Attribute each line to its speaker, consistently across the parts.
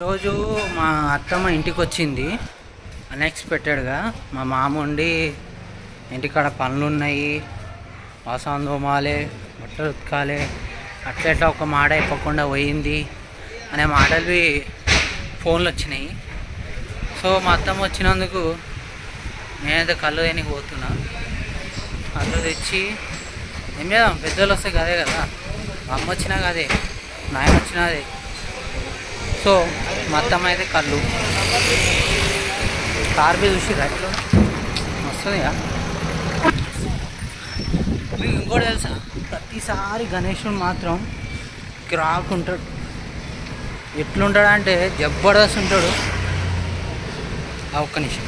Speaker 1: రోజు మా అత్తమ్మ ఇంటికి వచ్చింది అన్ఎక్స్పెక్టెడ్గా. మా మామ ఉండి ఇంటికాడ పనులు ఉన్నాయి, వాసన తోమాలి, బట్టలు ఉతకాలి, అట్లా ఒక మాట చెప్పకుండా పోయింది అనే మాటలు ఫోన్లు వచ్చినాయి. సో మా అత్తమ్మ వచ్చినందుకు నేనైతే కళ్ళు దేనికి పోతున్నా. కళ్ళు తెచ్చి ఏం చేద్దాం, పెద్దోళ్ళు వస్తే కదే కదా, మా అమ్మ వచ్చినా కదే, నాయన వచ్చినా అదే. సో మొత్తం అయితే కళ్ళు కార్బీ చూసి రైట్లో వస్తుందిగా. మీకు ఇంకోటి తెలుసా, ప్రతిసారి గణేశుడు మాత్రం కిరాక్ ఉంటాడు. ఎట్లుంటాడు అంటే జబర్దస్త్ ఉంటాడు. ఒక్క నిమిషం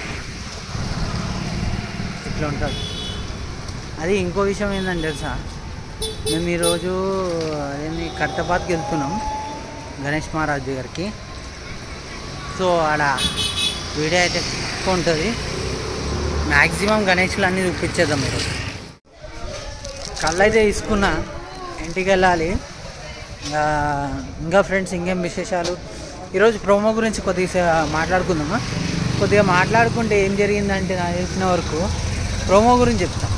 Speaker 1: ఇట్లా ఉంటాడు. అది ఇంకో విషయం ఏంటంటే తెలుసా, మేము ఈరోజు అదేంటి కర్తపాత్కి వెళ్తున్నాం గణేష్ మహారాజ్ దగ్గరికి. సో ఆడ వీడియో అయితే ఎక్కువ ఉంటుంది, మ్యాక్సిమం గణేష్లు అన్నీ చూపించేద్దాం. మీరు కళ్ళు అయితే తీసుకున్నా, ఇంటికి వెళ్ళాలి. ఇంకా ఫ్రెండ్స్ ఇంకేం విశేషాలు, ఈరోజు ప్రోమో గురించి కొద్దిగా మాట్లాడుకుందామా. కొద్దిగా మాట్లాడుకుంటే ఏం జరిగిందంటే, నాకు తెలిసిన వరకు ప్రోమో గురించి చెప్తా,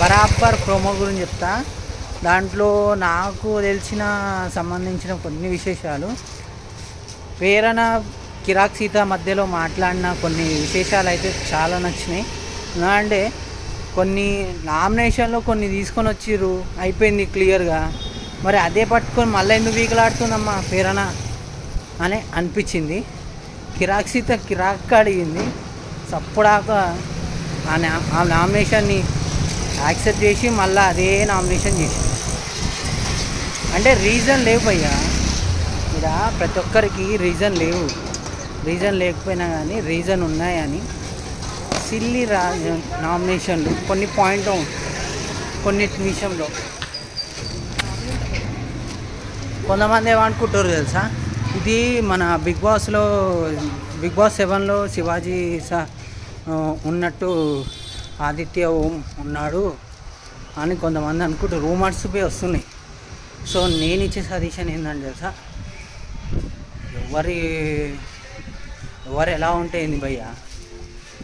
Speaker 1: బరాబర్ ప్రోమో గురించి చెప్తా. దాంట్లో నాకు తెలిసిన సంబంధించిన కొన్ని విశేషాలు, ప్రేరణ కిరాక్ సీత మధ్యలో మాట్లాడిన కొన్ని విశేషాలు అయితే చాలా నచ్చినాయి. అంటే కొన్ని నామినేషన్లో కొన్ని తీసుకొని వచ్చిర్రు, అయిపోయింది క్లియర్గా. మరి అదే పట్టుకొని మళ్ళీ ఎందుకు వీకలాడుతుందమ్మా ప్రేరణ అని అనిపించింది. కిరాక్ సీత కిరాక్ అడిగింది, సప్పుడాక ఆ నామినేషన్ని యాక్సెప్ట్ చేసి మళ్ళీ అదే నామినేషన్ చేసి. అంటే రీజన్ లేవు భయ్యా, ఇక్కడ ప్రతి ఒక్కరికి రీజన్ లేవు. రీజన్ లేకపోయినా కానీ రీజన్ ఉన్నాయని సిల్లీ నామినేషన్లు కొన్ని పాయింట్ కొన్నిటి విషయంలో కొంతమంది ఏమనుకుంటారు తెలుసా, ఇది మన బిగ్ బాస్ 7లో శివాజీ ఉన్నట్టు ఆదిత్య ఓం ఉన్నాడు అని కొంతమంది అనుకుంటారు, రూమర్స్ పోయి వస్తున్నాయి. సో నేను ఇచ్చే సజెషన్ ఏంటంటే తెలుసా, ఎవరు ఎలా ఉంటే ఏంది భయ్యా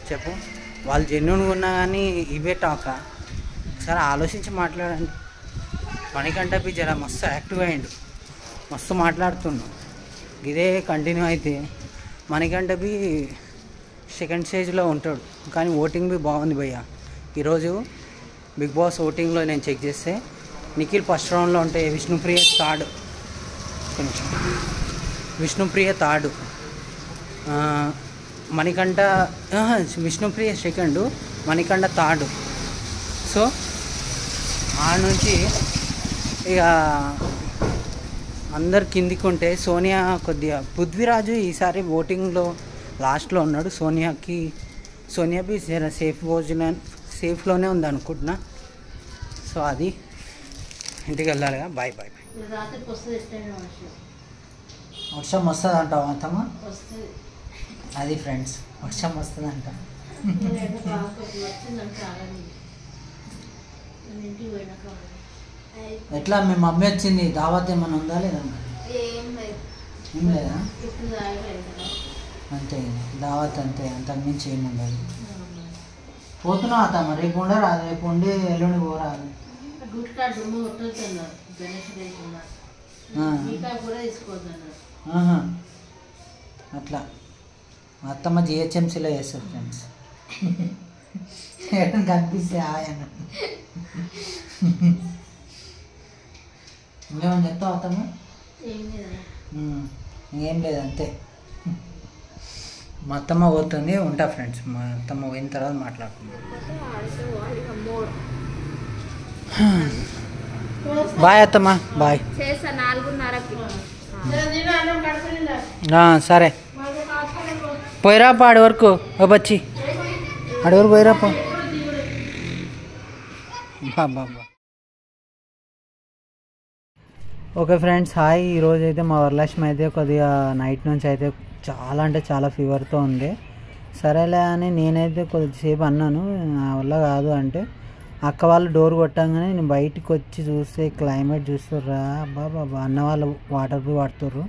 Speaker 1: చెప్పు, వాళ్ళు జెన్యున్గా ఉన్నా కానీ ఇవే టాక. ఒకసారి ఆలోచించి మాట్లాడండి. మనకంటే జర మస్తు యాక్టివ్ అయ్యిండు, మస్తు మాట్లాడుతున్నాడు. ఇదే కంటిన్యూ అయితే మనకంటే సెకండ్ స్టేజ్లో ఉంటాడు. కానీ ఓటింగ్ బాగుంది భయ్యా. ఈరోజు బిగ్ బాస్ ఓటింగ్లో నేను చెక్ చేస్తే నిఖిల్ ఫస్ట్ రౌండ్లో ఉంటే Vishnupriya third, Manikanta Vishnupriya second, Manikanta third. So ఆ నుంచి ఇక అందరు కిందికి ఉంటే సోనియా కొద్దిగా, పృథ్వీరాజు ఈసారి ఓటింగ్లో లాస్ట్లో ఉన్నాడు. సోనియా బి సేఫ్లోనే ఉంది అనుకుంటున్నా. సో అది ఇంటికి వెళ్ళాలిగా. Bye bye. వర్షం వస్తుంది అంటావా అత్తమ్మ? అది ఫ్రెండ్స్, వర్షం వస్తుంది అంట. ఎట్లా మీ మమ్మీ వచ్చింది, దావత్ ఏమైనా ఉందా లేదా? ఏం లేదా, అంతే దావత్ అంతే, అంతకుమించి ఏమి ఉండదు. పోతున్నావు అత్తమ్మ? రేపు ఉండరా? రేపు ఉండి ఎల్లుండి పోరాదు. అట్లా అత్తమ్మ జిహెచ్ఎంసీలో చేస్తారు ఫ్రెండ్స్. కనిపిస్తే ఆయన ఇంకేమని చెప్తావు అత్తమ్మ? ఇంకేం లేదు, అంతే. మా అత్తమ్మ పోతుంది, ఉంటా ఫ్రెండ్స్. మా అత్తమ్మ పోయిన తర్వాత మాట్లాడుకుంటాం. బాయ్ అత్తమ్మ, బాయ్. సరే పోయిరాపా ఆడి వరకు, బచ్చి ఆడి వరకు పోయిరాపా. బాబా ఓకే ఫ్రెండ్స్, హాయ్. ఈరోజు అయితే మా వరలక్ష్మి అయితే కొద్దిగా నైట్ నుంచి అయితే చాలా అంటే చాలా ఫీవర్తో ఉంది. సరేలే అని నేనైతే కొద్దిసేపు అన్నాను, నా వల్ల కాదు అంటే అక్క వాళ్ళు డోర్ కొట్టంగానే నేను బయటికి వచ్చి చూస్తే క్లైమేట్ చూస్తుర్రా బాబా, అన్న వాళ్ళు వాటర్ ప్రూఫ్ వాడుతుర్రు.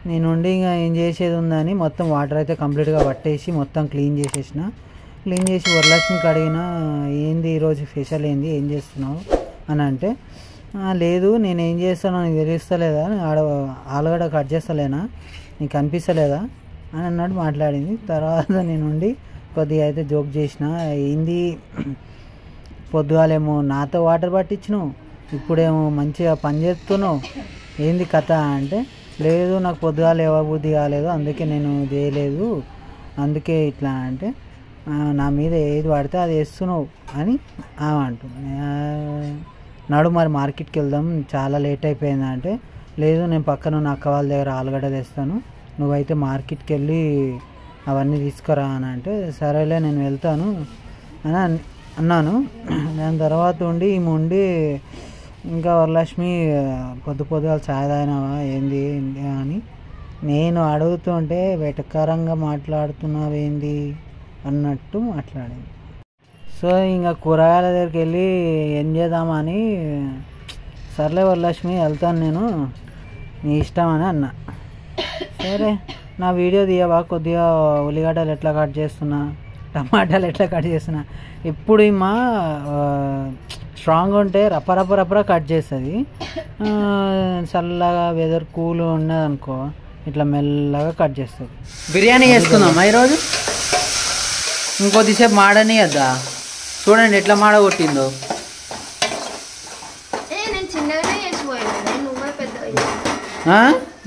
Speaker 1: నేనుండి ఇంకా ఏం చేసేది ఉందని మొత్తం వాటర్ అయితే కంప్లీట్గా పట్టేసి మొత్తం క్లీన్ చేసేసిన. క్లీన్ చేసి వరలక్ష్మికి అడిగిన, ఏంది ఈరోజు స్పెషల్ ఏంది, ఏం చేస్తున్నావు అని అంటే, లేదు నేను ఏం చేస్తానో నీకు తెలుస్తలేదా, ఆలుగడ్డ కట్ చేస్తలేనా, నీకు కనిపిస్తలేదా అని అన్నట్టు మాట్లాడింది. తర్వాత నేనుండి కొద్దిగా అయితే జోక్ చేసిన, ఏంది పొద్దుగాలేమో నాతో వాటర్ పట్టించినావు, ఇప్పుడేమో మంచిగా పని చేస్తున్నావు, ఏంది కథ అంటే, లేదు నాకు పొద్దుగాల బుద్ధి కాలేదు అందుకే నేను చేయలేదు, అందుకే ఇట్లా అంటే, నా మీద ఏది పడితే అది వేస్తున్నావు అని అంటుంది. నడు మరి మార్కెట్కి వెళ్దాం చాలా లేట్ అయిపోయింది అంటే, లేదు నేను పక్కన నా అక్క వాళ్ళ దగ్గర ఆలుగడ్డ తెస్తాను, నువ్వైతే మార్కెట్కి వెళ్ళి అవన్నీ తీసుకురా అని అంటే, సరేలే నేను వెళ్తాను అని అన్నాను. దాని తర్వాత ఉండి ఇంకా వరలక్ష్మి పొద్దుగాల ఛాయ్ తాగినావా ఏంది అని నేను అడుగుతుంటే వెటకారంగా మాట్లాడుతున్నావేంది అన్నట్టు మాట్లాడింది. సో ఇంకా కూరగాయల దగ్గరికి వెళ్ళి ఏం చేద్దామని, సర్లే వరలక్ష్మి వెళ్తాను నేను, నీ ఇష్టం అని అన్నా. సరే నా వీడియో తీయవా, కొద్దిగా ఉల్లిగడ్డలు ఎట్లా కట్ చేస్తున్నా, టమాటాలు ఎట్లా కట్ చేస్తున్నా, ఎప్పుడు మా స్ట్రాంగ్ ఉంటే రప్ప కట్ చేస్తుంది, చల్లగా వెదర్ కూల్ ఉన్నదనుకో ఇట్లా మెల్లగా కట్ చేస్తుంది. బిర్యానీ చేసుకుందామా ఈరోజు? ఇంకొద్దిసేపు మాడని వద్దా, చూడండి ఎట్లా మాడ కొట్టిందో.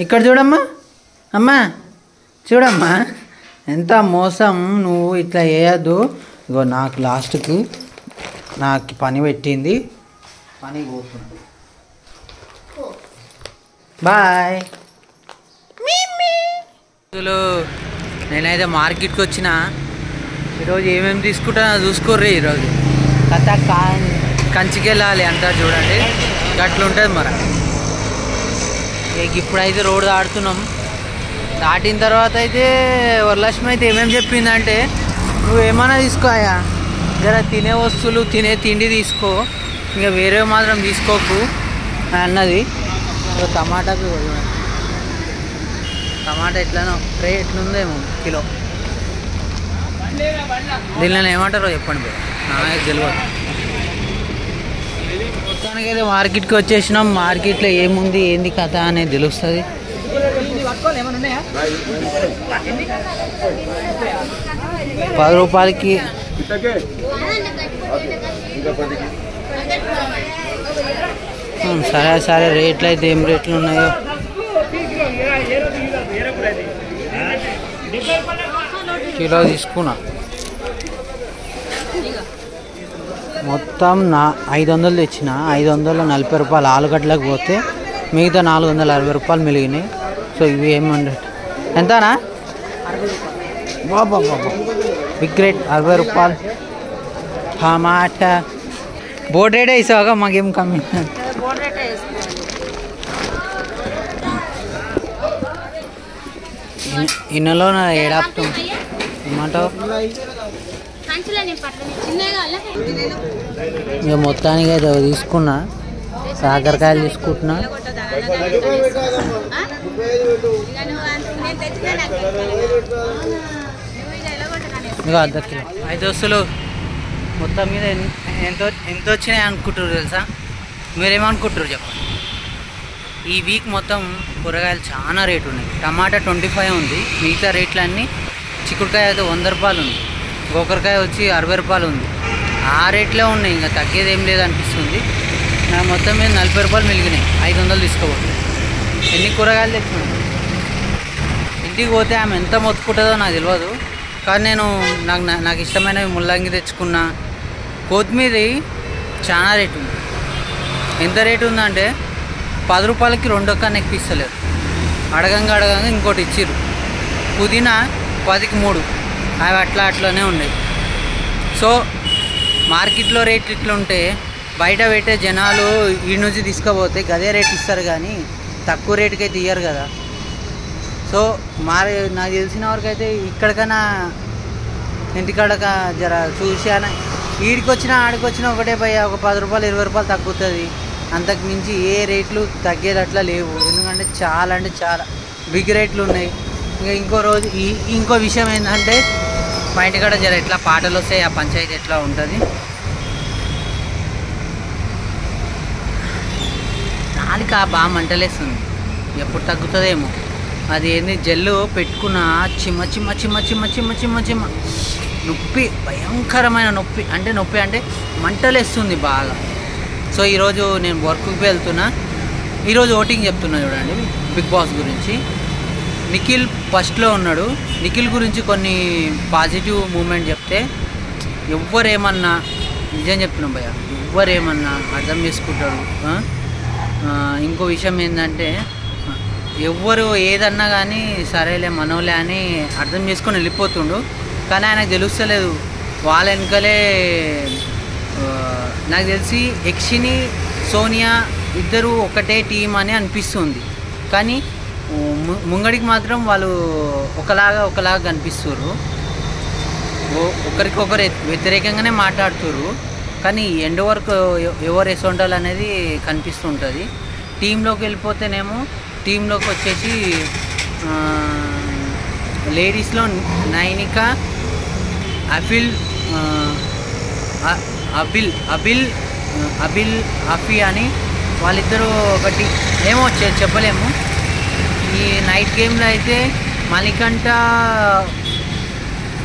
Speaker 1: ఇక్కడ చూడమ్మా, అమ్మా చూడమ్మా ఎంత మోసం, నువ్వు ఇట్లా వేయద్దు. ఇగో నాకు లాస్ట్కి నాకు పని పెట్టింది, పని పోతున్నా, బాయ్. నేనైతే మార్కెట్కి వచ్చిన, ఈరోజు ఏమేమి తీసుకుంటానో చూసుకోర్రీ. ఈరోజు కథ కంచికి వెళ్ళాలి అంటారు చూడండి, గట్లుంటుంది మరి. ఇప్పుడైతే రోడ్డు దాటుతున్నాం. దాటిన తర్వాత అయితే వరలక్ష్మి అయితే ఏమేమి చెప్పిందంటే, నువ్వు ఏమైనా తీసుకోయా, జర తినే వస్తువులు తిండి తీసుకో, ఇంకా వేరే మాత్రం తీసుకోకు అన్నది. టమాటాకు టమాటా ఎట్లనో ట్రే ఎట్లుందేమో కిలో, దీనిలో ఏమంటారో చెప్పండి, నాకు తెలియదు. మొత్తానికి అయితే మార్కెట్కి వచ్చేసినాం. మార్కెట్లో ఏముంది ఏంది కథ అనేది తెలుస్తుంది. ₹10 సరే రేట్లు అయితే ఏం రేట్లు ఉన్నాయో. కిలో తీసుకున్నా, మొత్తం 500 తెచ్చిన. 540 రూపాయలు ఆలుగడ్డలకు పోతే మిగతా 460 రూపాయలు మిగిలినాయి. సో ఇవి ఏమంటే ఎంతనా, బాబా బిగ్ రేట్ 60 రూపాయలు. టమాటా బోర్డ్ రేటే ఇస్తావుగా, మాకేం కమ్మి. ఇన్నలో ఏడాపుతాం ఏమంటావు. ఇక మొత్తానికి అయితే తీసుకున్నా, కాకరకాయలు తీసుకుంటున్నా. ఇక ½ కిలో. 5 దోస్తులు మొత్తం మీద ఎంత వచ్చినాయి అనుకుంటారు తెలుసా? మీరేమనుకుంటారు చెప్పండి. ఈ వీక్ మొత్తం కూరగాయలు చాలా రేటు ఉన్నాయి. టమాటా 25 ఉంది, మిగతా రేట్లన్నీ చిక్కుడుకాయ అయితే 100 రూపాయలు ఉంది, గోకరకాయ వచ్చి 60 రూపాయలు ఉంది. ఆ రేట్లే ఉన్నాయి, ఇంకా తగ్గేది ఏం లేదు అనిపిస్తుంది. నాకు మొత్తం మీద 40 రూపాయలు మిగిలినాయి. 500 తీసుకోబోతుంది. ఎన్ని కూరగాయలు తెచ్చుకున్నాను. ఇంటికి పోతే ఆమె ఎంత మొత్తుకుంటుందో నాకు తెలియదు, కానీ నాకు ఇష్టమైనవి ముల్లంగి తెచ్చుకున్నా. కొత్తిమీర చాలా రేటు ఉంది. ఎంత రేటు ఉందంటే 10 రూపాయలకి 2 కన్నా ఎక్కిస్తలేరు. అడగంగా ఇంకోటి ఇచ్చిర్రు. పుదీనా 10కి 3, అవి అట్లానే ఉన్నాయి. సో మార్కెట్లో రేట్లు ఇట్లుంటే బయట పెట్టే జనాలు ఈ నుంచి తీసుకుపోతే గదే రేట్ ఇస్తారు, కానీ తక్కువ రేటుకి అయితే ఇయ్యరు కదా. సో నాకు తెలిసిన వరకు అయితే ఇక్కడికైనా ఇంటికాడ జర చూసి అని ఈడికి వచ్చినా ఆడికి వచ్చినా ఒకటే పోయి ఒక 10 రూపాయలు 20 రూపాయలు తగ్గుతుంది. అంతకు మించి ఏ రేట్లు తగ్గేది అట్లా లేవు. ఎందుకంటే చాలా బిగ్ రేట్లు ఉన్నాయి. ఇంకా ఇంకో రోజు ఇంకో విషయం ఏంటంటే మా ఇంటికాడ జర ఎట్లా పాటలు వస్తాయి, ఆ పంచాయతీ ఎట్లా ఉంటుంది. నాలుక బాగా మంటలేస్తుంది, ఎప్పుడు తగ్గుతుందేమో. అది ఏంది జెల్లు పెట్టుకున్న చిమ్మ చిమ్మ చిమ్మ చిమ్మ చిమ్మ చిమ్మ చిమ్మ నొప్పి, భయంకరమైన నొప్పి. నొప్పి అంటే మంటలేస్తుంది బాగా. సో ఈరోజు నేను వర్క్కి వెళ్తున్నా. ఈరోజు ఓటింగ్ చెప్తున్నా చూడండి బిగ్ బాస్ గురించి. నిఖిల్ ఫస్ట్లో ఉన్నాడు. నిఖిల్ గురించి కొన్ని పాజిటివ్ మూమెంట్ చెప్తే ఎవ్వరేమన్నా, నిజం చెప్తున్నాం భయ్య, ఎవ్వరేమన్నా అర్థం చేసుకుంటాడు. ఇంకో విషయం ఏంటంటే ఎవ్వరు ఏదన్నా కానీ సరేలే మనోలే అని అర్థం చేసుకొని వెళ్ళిపోతుండు. కానీ ఆయనకు తెలుస్తలేదు వాళ్ళ వెనకలే. నాకు తెలిసి యక్షిని సోనియా ఇద్దరు ఒకటే టీం అని అనిపిస్తుంది, కానీ ముంగడికి మాత్రం వాళ్ళు ఒకలాగా కనిపిస్తుర్రు. ఒకరికొకరు వ్యతిరేకంగానే మాట్లాడుతుర్రు, కానీ ఎండ్ వరకు ఎవరు ఎసొంటాలు అనేది కనిపిస్తుంటుంది. టీంలోకి వెళ్ళిపోతేనేమో టీంలోకి వచ్చేసి లేడీస్లో నైనిక, అబిల్ అఫీ అని వాళ్ళిద్దరూ ఒకటి ఏమో చెప్పలేము. ఈ నైట్ గేమ్లో అయితే మణికంఠ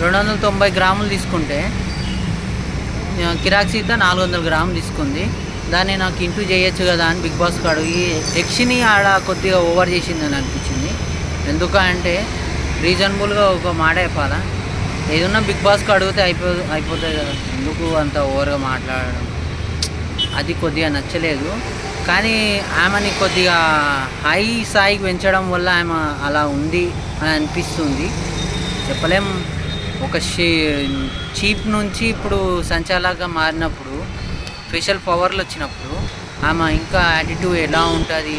Speaker 1: 290 గ్రాములు తీసుకుంటే కిరాక్ సీత 400 గ్రాములు తీసుకుంది. దాన్ని నాకు ఇంటూ చేయొచ్చు కదా అని బిగ్ బాస్కి అడిగి యక్షిని ఆడ కొద్దిగా ఓవర్ చేసిందని అనిపించింది. ఎందుకంటే రీజనబుల్గా ఒక మాట చెప్పాలా, ఏదన్నా బిగ్ బాస్కి అడిగితే అయిపోతుంది కదా, ఎందుకు అంత ఓవర్గా మాట్లాడడం, అది కొద్దిగా నచ్చలేదు. కానీ ఆమెని కొద్దిగా హై స్థాయికి పెంచడం వల్ల ఆమె అలా ఉంది అని అనిపిస్తుంది. చెప్పలేం. ఒక చీప్ నుంచి ఇప్పుడు సంచాలకుగా మారినప్పుడు, స్పెషల్ పవర్లు వచ్చినప్పుడు ఆమె ఇంకా యాటిట్యూడ్ ఎలా ఉంటుంది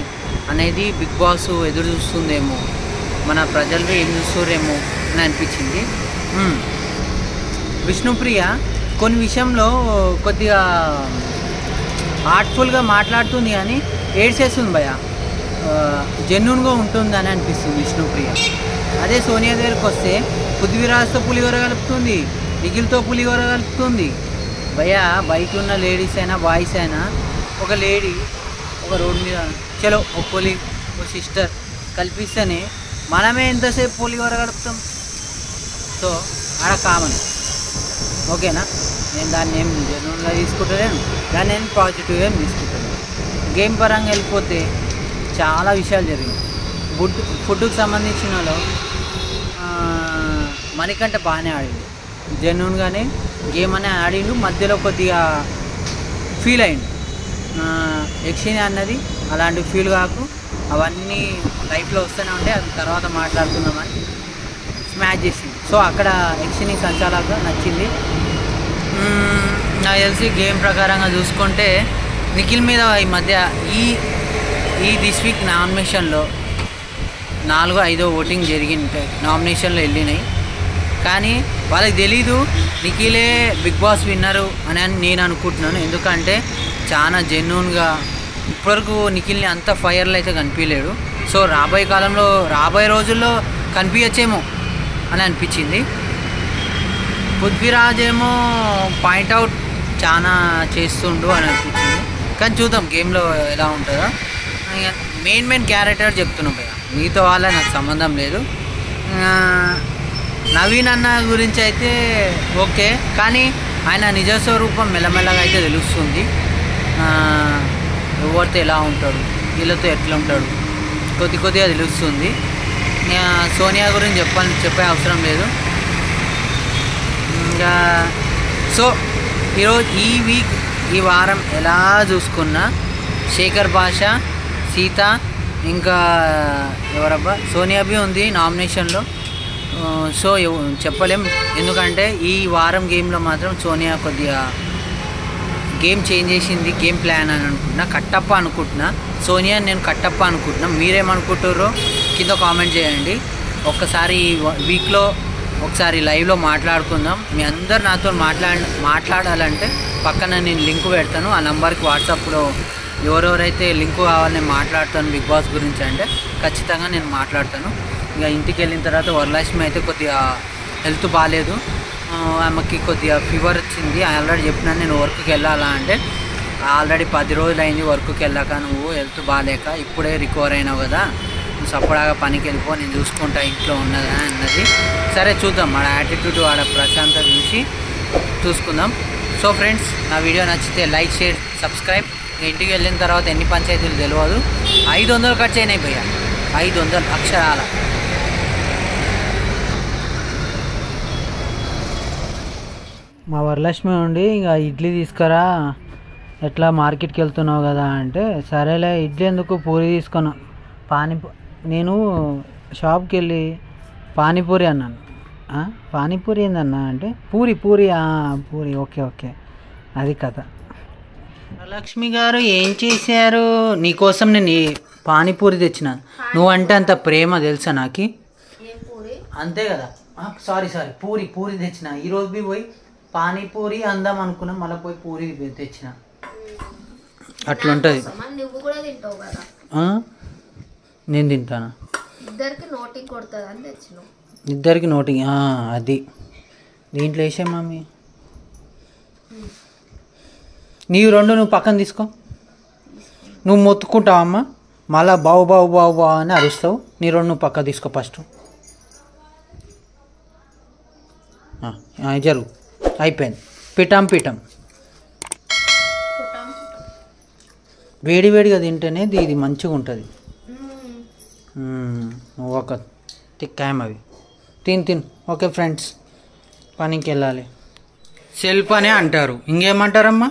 Speaker 1: అనేది బిగ్ బాస్ ఎదురు చూస్తుందేమో, మన ప్రజలు ఏం చూస్తారేమో అని అనిపించింది. విష్ణుప్రియ కొన్ని విషయంలో కొద్దిగా ఆర్ట్ఫుల్గా మాట్లాడుతుంది కానీ ఏడ్చేస్తుంది భయ, జెన్యూన్గా ఉంటుంది అని అనిపిస్తుంది విష్ణుప్రియ. అదే సోనియా దగ్గరికి వస్తే పృథ్వీరాజ్తో పులిహోర కలుపుతుంది, నిఖిల్తో పులిహోర కలుపుతుంది. భయ బయట ఉన్న లేడీస్ అయినా బాయ్స్ అయినా, ఒక లేడీ ఒక రోడ్డు మీద చలో ఒక సిస్టర్ కల్పిస్తేనే మనమే ఎంతసేపు పులిహోర కలుపుతాం. సో ఆడ కామన్, ఓకేనా. నేను దాన్ని ఏం జెన్యూన్గా తీసుకుంటలేను, దాన్ని నేను పాజిటివ్గా ఏం తీసుకుంటలేను. గేమ్ పరంగా వెళ్ళిపోతే చాలా విషయాలు జరిగాయి. ఫుడ్కి సంబంధించినలో మణికంఠ బాగానే ఆడిండు, జెన్యూన్గానే గేమ్ అనే ఆడిండు. మధ్యలో కొద్దిగా ఫీల్ అయిండు. యక్షిని అన్నది అలాంటి ఫీల్ కాకు, అవన్నీ లైఫ్లో వస్తూనే ఉంటే అది తర్వాత మాట్లాడుకుందామని స్మాష్ చేసింది. సో అక్కడ యక్షిని సంచాలకుగా నచ్చింది. నాకు తెలిసి గేమ్ ప్రకారంగా చూసుకుంటే నిఖిల్ మీద ఈ మధ్య ఈ దిస్ వీక్ నామినేషన్లో 4-5 ఓటింగ్ జరిగినాయి, నామినేషన్లో వెళ్ళినాయి. కానీ వాళ్ళకి తెలీదు నిఖిలే బిగ్ బాస్ విన్నరు అని నేను అనుకుంటున్నాను. ఎందుకంటే చాలా జెన్యూన్గా ఇప్పటివరకు నిఖిల్ని అంత ఫైర్లు అయితే కనిపించలేడు. సో రాబోయే రోజుల్లో కనిపించచ్చేమో అని అనిపించింది. పృథ్వీరాజ్ ఏమో పాయింట్అవుట్ చాలా చేస్తుండు అని అనిపించింది. కానీ చూద్దాం గేమ్లో ఎలా ఉంటుందో. మెయిన్ క్యారెక్టర్ చెప్తున్నాం కదా, మిగతా వాళ్ళ నాకు సంబంధం లేదు. నవీన్ అన్న గురించి అయితే ఓకే, కానీ ఆయన నిజస్వరూపం మెల్లమెల్లగా అయితే తెలుస్తుంది. ఎవరితో ఎలా ఉంటాడు, వీళ్ళతో ఎట్లా ఉంటాడు కొద్దిగా తెలుస్తుంది. సోనియా గురించి చెప్పే అవసరం లేదు. ఇంకా సో ఈరోజు ఈ వారం ఎలా చూసుకున్నా శేఖర్ భాష, సీత, ఇంకా ఎవరబ్బా సోనియా బి ఉంది నామినేషన్లో. సో చెప్పలేం, ఎందుకంటే ఈ వారం గేమ్లో మాత్రం సోనియా కొద్దిగా గేమ్ చేంజ్ చేసింది. గేమ్ ప్లాన్ అని అనుకుంటున్నా, కట్టప్ప అనుకుంటున్నా. సోనియా నేను కట్టప్ప అనుకుంటున్నా. మీరేమనుకుంటారో కింద కామెంట్ చేయండి. ఒక్కసారి వీక్లో ఒకసారి లైవ్లో మాట్లాడుకుందాం. మీ అందరు నాతో మాట్లాడాలంటే పక్కన నేను లింక్ పెడతాను, ఆ నెంబర్కి వాట్సాప్లో ఎవరెవరైతే లింక్ కావాలి నేను మాట్లాడతాను బిగ్ బాస్ గురించి అంటే ఖచ్చితంగా నేను మాట్లాడతాను. ఇక ఇంటికి వెళ్ళిన తర్వాత వరలక్ష్మి అయితే కొద్దిగా హెల్త్ బాగాలేదు, ఆమెకి కొద్దిగా ఫీవర్ వచ్చింది. ఆల్రెడీ చెప్పినాను నేను వర్క్కి వెళ్ళాలా అంటే ఆల్రెడీ 10 రోజులు అయింది వర్క్కి వెళ్ళాక, నువ్వు హెల్త్ బాగాలేక ఇప్పుడే రికవర్ అయినావు కదా, నువ్వు సపడాగా పనికి వెళ్ళిపో, నేను చూసుకుంటా ఇంట్లో ఉన్నదా అన్నది. సరే చూద్దాం, ఆడ యాటిట్యూడ్ ఆడ ప్రశాంతత చూసుకుందాం. సో ఫ్రెండ్స్, నా వీడియో నచ్చితే లైక్, షేర్, సబ్స్క్రైబ్. ఇంటికి వెళ్ళిన తర్వాత ఎన్ని పంచాయతీలు తెలియదు, 500 ఖర్చు అయినాయి భయ్యా, 500 అక్షరాల. మా వరలక్ష్మి ఉండి ఇక ఇడ్లీ తీసుకురా, ఎట్లా మార్కెట్కి వెళ్తున్నావు కదా అంటే సరేలే ఇడ్లీ ఎందుకు పూరి తీసుకున్నా. నేను షాప్కి వెళ్ళి పానీపూరి అన్నాను. పానీపూరి ఏందన్నా అంటే పూరి పూరి ఓకే అది కథ. వరలక్ష్మి గారు ఏం చేశారు, నీకోసం నేను పానీపూరి తెచ్చినాను. నువ్వంటే అంత ప్రేమ తెలుసా నాకు, అంతే కదా. సారీ పూరి తెచ్చిన. ఈరోజు బి పోయి పానీపూరి అందాం అనుకున్నా, మళ్ళీ పోయి పూరి తెచ్చిన. అట్లుంటుంది. నేను తింటాను, ఇద్దరికి నోటింగ్ అది. దీంట్లో వేసే మమ్మీ నీవు 2 నువ్వు పక్కన తీసుకో. నువ్వు మొత్తుకుంటావమ్మా, మళ్ళా బావు అని అరుస్తావు. నీ 2 నువ్వు పక్క తీసుకో ఫస్ట్. జరుగు, అయిపోయింది. పిటం వేడిగా తింటేనే ఇది మంచిగా ఉంటుంది. నువ్వు ఒక తిక్కాయం అవి తిను. ఓకే ఫ్రెండ్స్, పనికి వెళ్ళాలి. సెల్ఫ్ అనే అంటారు, ఇంకేమంటారమ్మా?